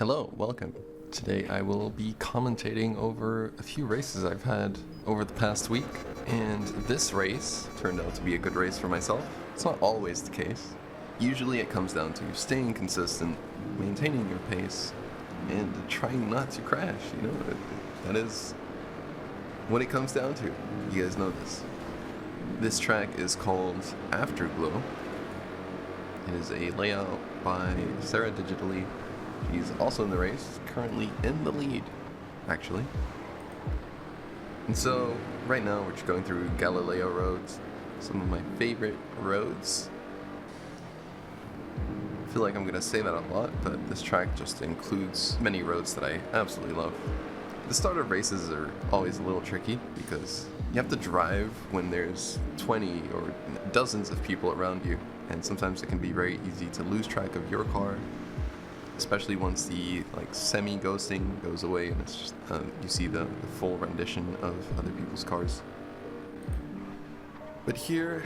Hello, welcome. Today I will be commentating over a few races I've had over the past week, and this race turned out to be a good race for myself. It's not always the case. Usually it comes down to staying consistent, maintaining your pace, and trying not to crash, that is what it comes down to. You guys know this. This track is called Afterglow. It is a layout by Sarah Digitally. She's also in the race, currently in the lead, actually. And so, right now we're just going through Galileo roads, some of my favorite roads. I feel like I'm going to say that a lot, but this track just includes many roads that I absolutely love. The start of races are always a little tricky because you have to drive when there's 20 or dozens of people around you, and sometimes it can be very easy to lose track of your car, especially once the semi-ghosting goes away and it's just you see the full rendition of other people's cars. But here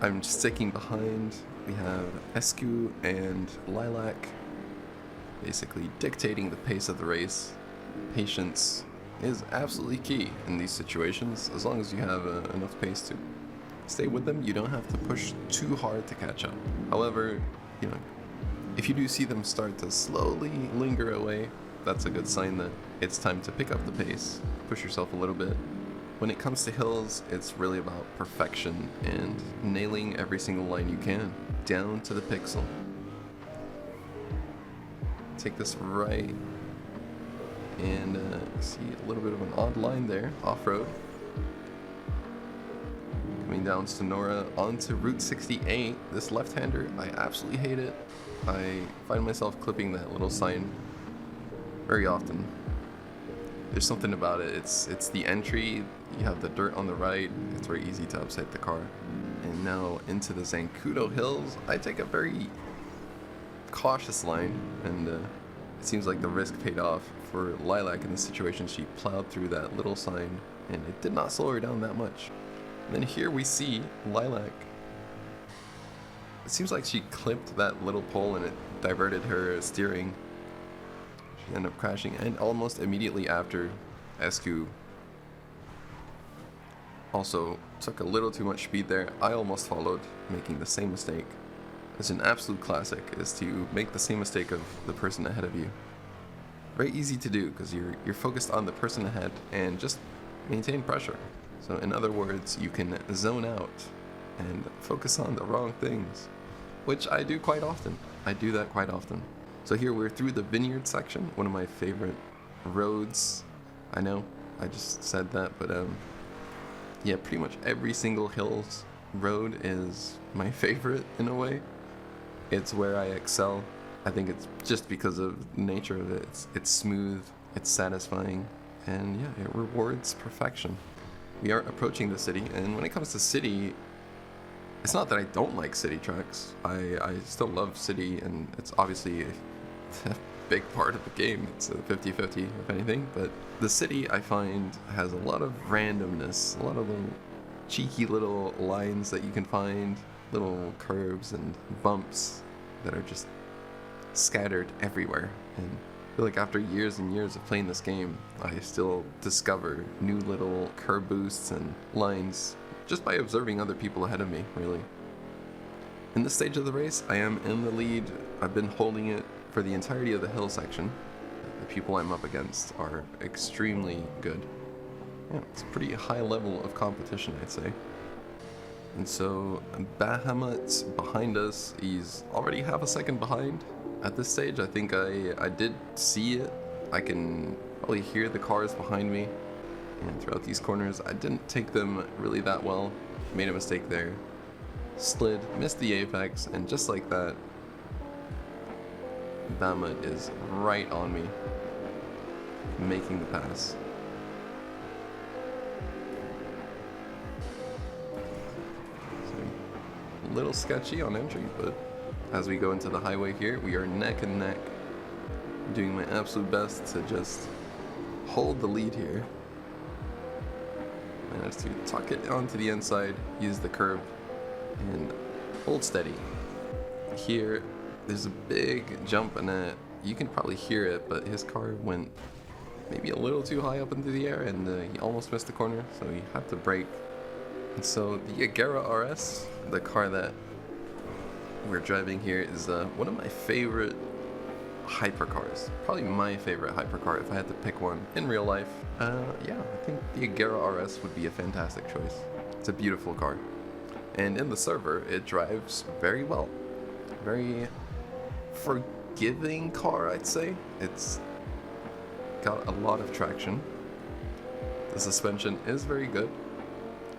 I'm sticking behind. We have Escu and Lilac basically dictating the pace of the race. Patience is absolutely key in these situations, as long as you have enough pace to stay with them. You don't have to push too hard to catch up. However, if you do see them start to slowly linger away, that's a good sign that it's time to pick up the pace, push yourself a little bit. When it comes to hills, it's really about perfection and nailing every single line you can, down to the pixel. Take this right, and see a little bit of an odd line there, off-road. Coming down Sonora onto Route 68, this left-hander, I absolutely hate it. I find myself clipping that little sign very often. There's something about it. It's the entry. You have the dirt on the right. It's very easy to upset the car. And now into the Zancudo Hills, I take a very cautious line, and it seems like the risk paid off for Lilac in this situation. She plowed through that little sign, and it did not slow her down that much. And then here we see Lilac. It seems like she clipped that little pole and it diverted her steering. She ended up crashing, and almost immediately after, Escu also took a little too much speed there. I almost followed, making the same mistake. It's an absolute classic, is to make the same mistake of the person ahead of you. Very easy to do because you're focused on the person ahead and just maintain pressure. So in other words, you can zone out and focus on the wrong things, which I do quite often. I do that quite often. So here we're through the vineyard section, one of my favorite roads. I know, I just said that, but yeah, pretty much every single hills road is my favorite in a way. It's where I excel. I think it's just because of the nature of it. It's smooth, it's satisfying, and yeah, it rewards perfection. We are approaching the city, and when it comes to city, it's not that I don't like city tracks. I still love city, and it's obviously a big part of the game. It's a 50-50 if anything, but the city I find has a lot of randomness, a lot of little cheeky little lines that you can find, little curves and bumps that are just scattered everywhere. And I feel like after years and years of playing this game, I still discover new little curb boosts and lines just by observing other people ahead of me, really. In this stage of the race, I am in the lead. I've been holding it for the entirety of the hill section. The people I'm up against are extremely good. Yeah, it's a pretty high level of competition, I'd say. And so Bahamut's behind us. He's already half a second behind. At this stage, I think I did see it. I can probably hear the cars behind me. And throughout these corners, I didn't take them really that well. Made a mistake there. Slid, missed the apex, and just like that, Bahamut is right on me, making the pass. So, a little sketchy on entry, but as we go into the highway here, we are neck and neck. I'm doing my absolute best to just hold the lead here. Manage to tuck it onto the inside, use the curb, and hold steady. Here, there's a big jump in it you can probably hear it, but his car went maybe a little too high up into the air, and he almost missed the corner, so he had to brake. And so the Agera RS, the car that we're driving here, is one of my favorite hypercars. Probably my favorite hypercar if I had to pick one in real life. Yeah, I think the Agera RS would be a fantastic choice. It's a beautiful car. And in the server, it drives very well. Very forgiving car, I'd say. It's got a lot of traction. The suspension is very good.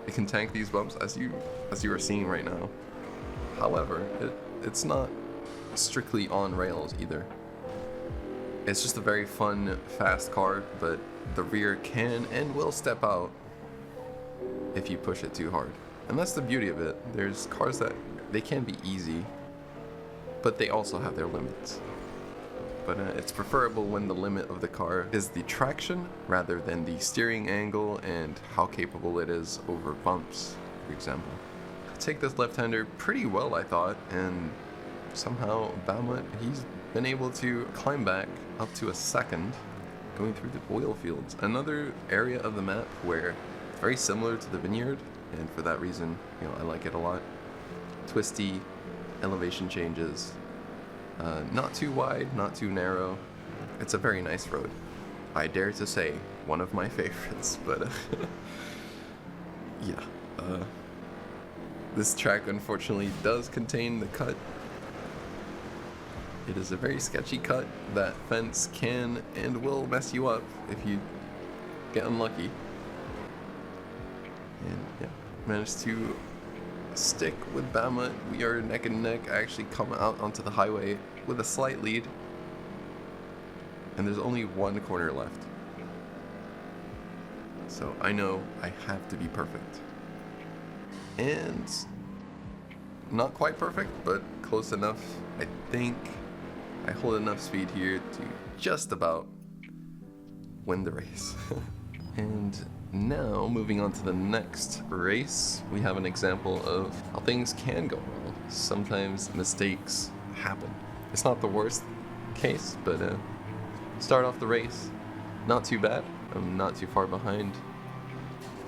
It can tank these bumps as you are seeing right now. However, it's not strictly on rails either. It's just a very fun, fast car, but the rear can and will step out if you push it too hard. And that's the beauty of it. There's cars that they can be easy, but they also have their limits. But it's preferable when the limit of the car is the traction rather than the steering angle and how capable it is over bumps, for example. I take this left-hander pretty well, I thought, and somehow Baumat, he's been able to climb back up to a second going through the oil fields. Another area of the map where it's very similar to the vineyard, and for that reason, I like it a lot. Twisty, elevation changes. Not too wide, not too narrow. It's a very nice road. I dare to say one of my favorites, but yeah. This track unfortunately does contain the cut. It is a very sketchy cut. That fence can and will mess you up if you get unlucky. And yeah, managed to stick with Baumat. We are neck and neck. I actually come out onto the highway with a slight lead, and there's only one corner left, so I know I have to be perfect, and not quite perfect, but close enough. I think I hold enough speed here to just about win the race. And now, moving on to the next race, we have an example of how things can go wrong. Sometimes mistakes happen. It's not the worst case, but start off the race, not too bad. I'm not too far behind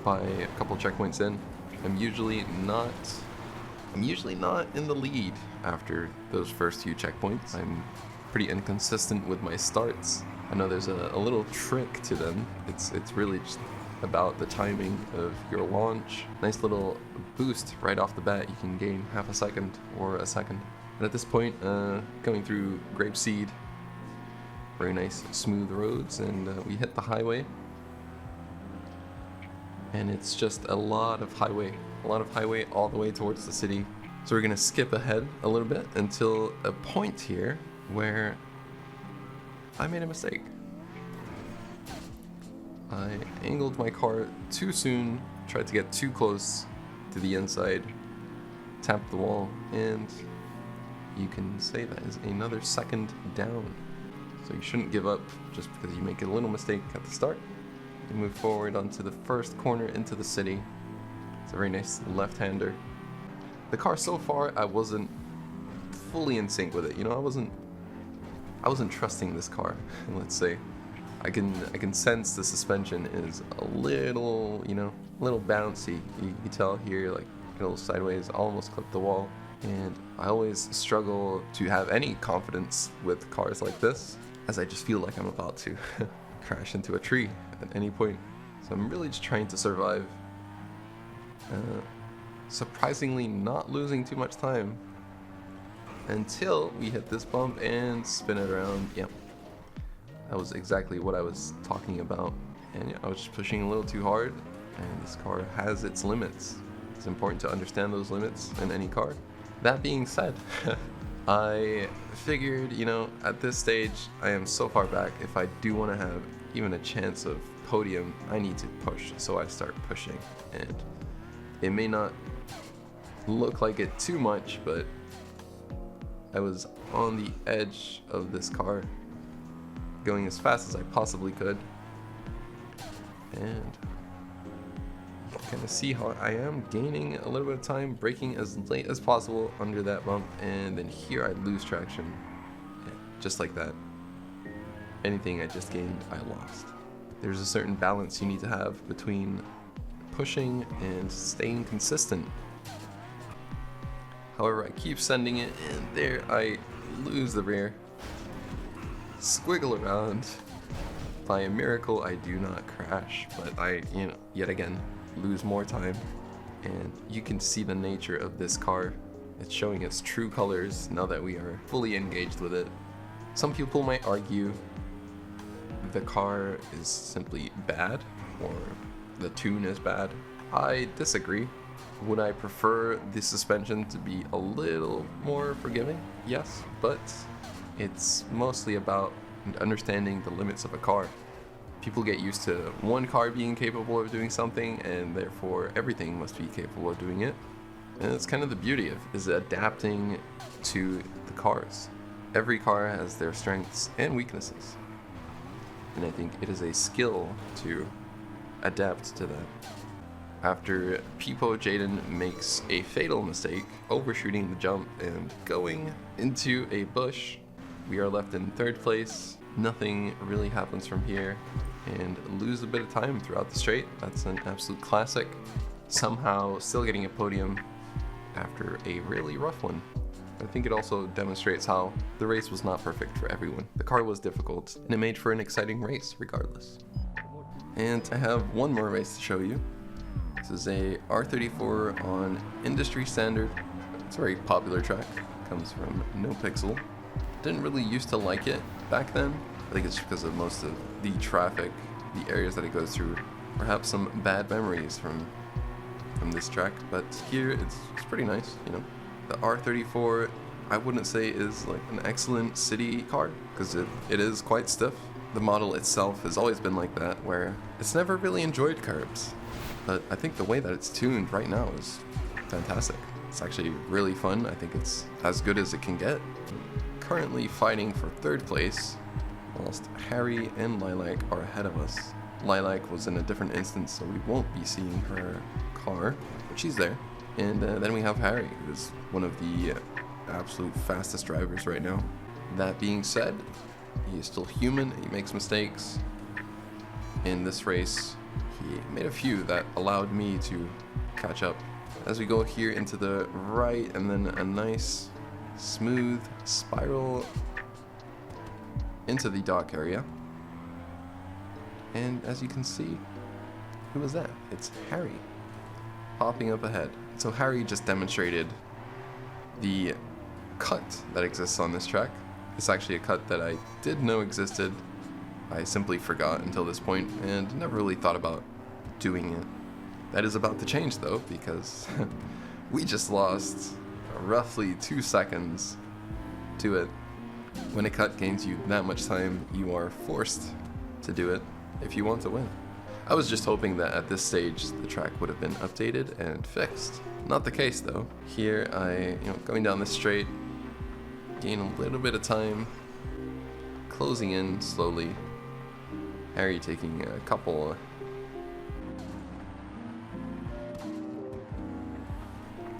by a couple checkpoints in. I'm usually not in the lead after those first few checkpoints. I'm pretty inconsistent with my starts. I know there's a little trick to them. It's really just about the timing of your launch. Nice little boost right off the bat. You can gain half a second or a second. And at this point, going through Grapeseed, very nice smooth roads, and we hit the highway. And it's just a lot of highway all the way towards the city. So we're gonna skip ahead a little bit until a point here where I made a mistake. I angled my car too soon, tried to get too close to the inside, tapped the wall, and you can say that is another second down. So you shouldn't give up just because you make a little mistake at the start. You move forward onto the first corner into the city. It's a very nice left-hander. The car so far, I wasn't fully in sync with it. I wasn't trusting this car. Let's say, I can sense the suspension is a little, a little bouncy. You can tell here, like, a little sideways, almost clipped the wall. And I always struggle to have any confidence with cars like this, as I just feel like I'm about to crash into a tree at any point. So I'm really just trying to survive. Surprisingly not losing too much time until we hit this bump and spin it around. Yep, that was exactly what I was talking about. And yeah, I was just pushing a little too hard, and this car has its limits. It's important to understand those limits in any car. That being said, I figured, at this stage, I am so far back. If I do want to have even a chance of podium, I need to push. So I start pushing, and it may not look like it too much, but I was on the edge of this car, going as fast as I possibly could, and you can kind of see how I am gaining a little bit of time, braking as late as possible under that bump, and then here I lose traction, just like that. anything I just gained, I lost. There's a certain balance you need to have between pushing and staying consistent. However, I keep sending it, and there I lose the rear. Squiggle around. By a miracle, I do not crash, but I, yet again, lose more time. And you can see the nature of this car. It's showing its true colors now that we are fully engaged with it. Some people might argue the car is simply bad, or the tune is bad. I disagree. Would I prefer the suspension to be a little more forgiving? Yes, but it's mostly about understanding the limits of a car. People get used to one car being capable of doing something, and therefore everything must be capable of doing it. And it's kind of the beauty of is adapting to the cars. Every car has their strengths and weaknesses. And I think it is a skill to adapt to that. After Peepo Jaden makes a fatal mistake, overshooting the jump and going into a bush, we are left in third place. Nothing really happens from here, and lose a bit of time throughout the straight. That's an absolute classic. Somehow still getting a podium after a really rough one. I think it also demonstrates how the race was not perfect for everyone. The car was difficult, and it made for an exciting race regardless. And I have one more race to show you. This is a R34 on industry standard. It's a very popular track. Comes from No Pixel. Didn't really used to like it back then. I think it's because of most of the traffic, the areas that it goes through. Perhaps some bad memories from this track, but here it's pretty nice, The R34, I wouldn't say is like an excellent city car, because it is quite stiff. The model itself has always been like that, where it's never really enjoyed curbs. But I think the way that it's tuned right now is fantastic. It's actually really fun. I think it's as good as it can get. Currently fighting for third place, whilst Harry and Lilac are ahead of us. Lilac was in a different instance, so we won't be seeing her car, but she's there. And then we have Harry, who's one of the absolute fastest drivers right now. That being said, he is still human, he makes mistakes. In this race, he made a few that allowed me to catch up. As we go here into the right, and then a nice smooth spiral into the dock area. And as you can see, who was that? It's Harry popping up ahead. So Harry just demonstrated the cut that exists on this track. It's actually a cut that I did know existed. I simply forgot until this point and never really thought about doing it. That is about to change though, because we just lost roughly 2 seconds to it. When a cut gains you that much time, you are forced to do it if you want to win. I was just hoping that at this stage the track would have been updated and fixed. Not the case though. Here I, going down the straight, gain a little bit of time, closing in slowly. Harry taking a couple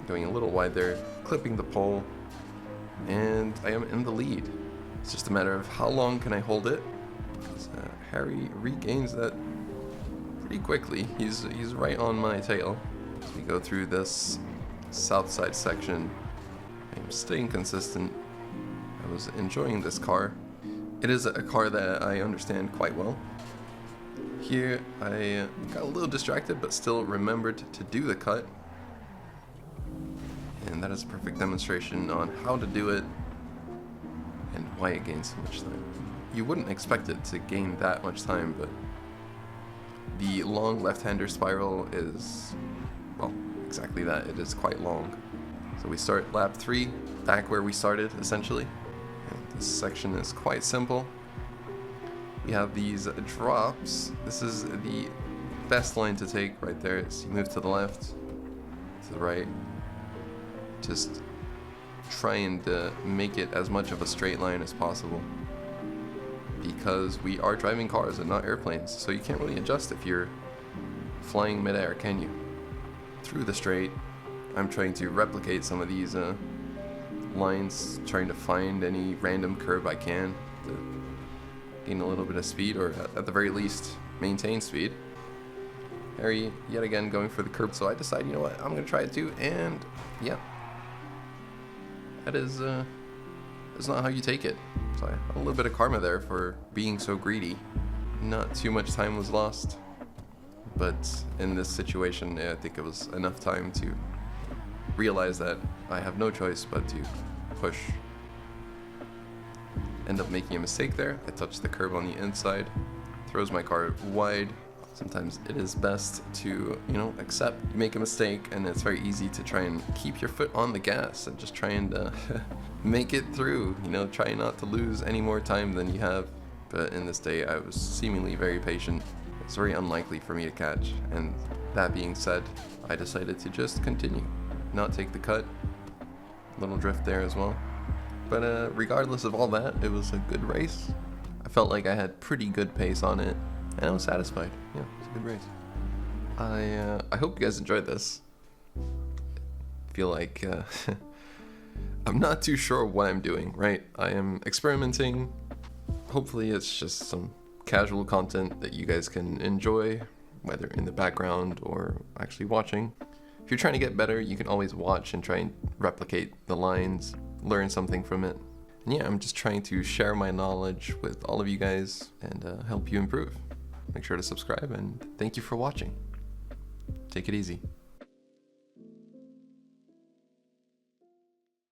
going a little wide there, clipping the pole, and I am in the lead. It's just a matter of how long can I hold it. Harry regains that pretty quickly. He's right on my tail. As we go through this south side section, I'm staying consistent. I was enjoying this car. It is a car that I understand quite well. Here I got a little distracted, but still remembered to do the cut. And that is a perfect demonstration on how to do it and why it gains so much time. You wouldn't expect it to gain that much time, but the long left-hander spiral is, well, exactly that. It is quite long. So we start lap 3, back where we started, essentially. And this section is quite simple. We have these drops. This is the best line to take right there. It's you move to the left, to the right. Just try and make it as much of a straight line as possible, because we are driving cars and not airplanes, so you can't really adjust if you're flying midair, can you? Through the straight, I'm trying to replicate some of these lines, trying to find any random curve I can to gain a little bit of speed, or at the very least, maintain speed. Harry, yet again, going for the curb, so I decide, you know what, I'm going to try it too, and yeah. That is, that's not how you take it. So I had a little bit of karma there for being so greedy. Not too much time was lost, but in this situation, I think it was enough time to realize that I have no choice but to push. End up making a mistake there. I touched the curb on the inside, throws my car wide. Sometimes it is best to, accept you make a mistake, and it's very easy to try and keep your foot on the gas and just try and make it through, try not to lose any more time than you have. But in this day, I was seemingly very patient. It's very unlikely for me to catch, and that being said, I decided to just continue, not take the cut. Little drift there as well. But regardless of all that, it was a good race. I felt like I had pretty good pace on it, and I was satisfied. Yeah, it was a good race. I hope you guys enjoyed this. I feel like I'm not too sure what I'm doing, right? I am experimenting. Hopefully it's just some casual content that you guys can enjoy, whether in the background or actually watching. If you're trying to get better, you can always watch and try and replicate the lines, learn something from it. And yeah, I'm just trying to share my knowledge with all of you guys and help you improve. Make sure to subscribe, and thank you for watching. Take it easy.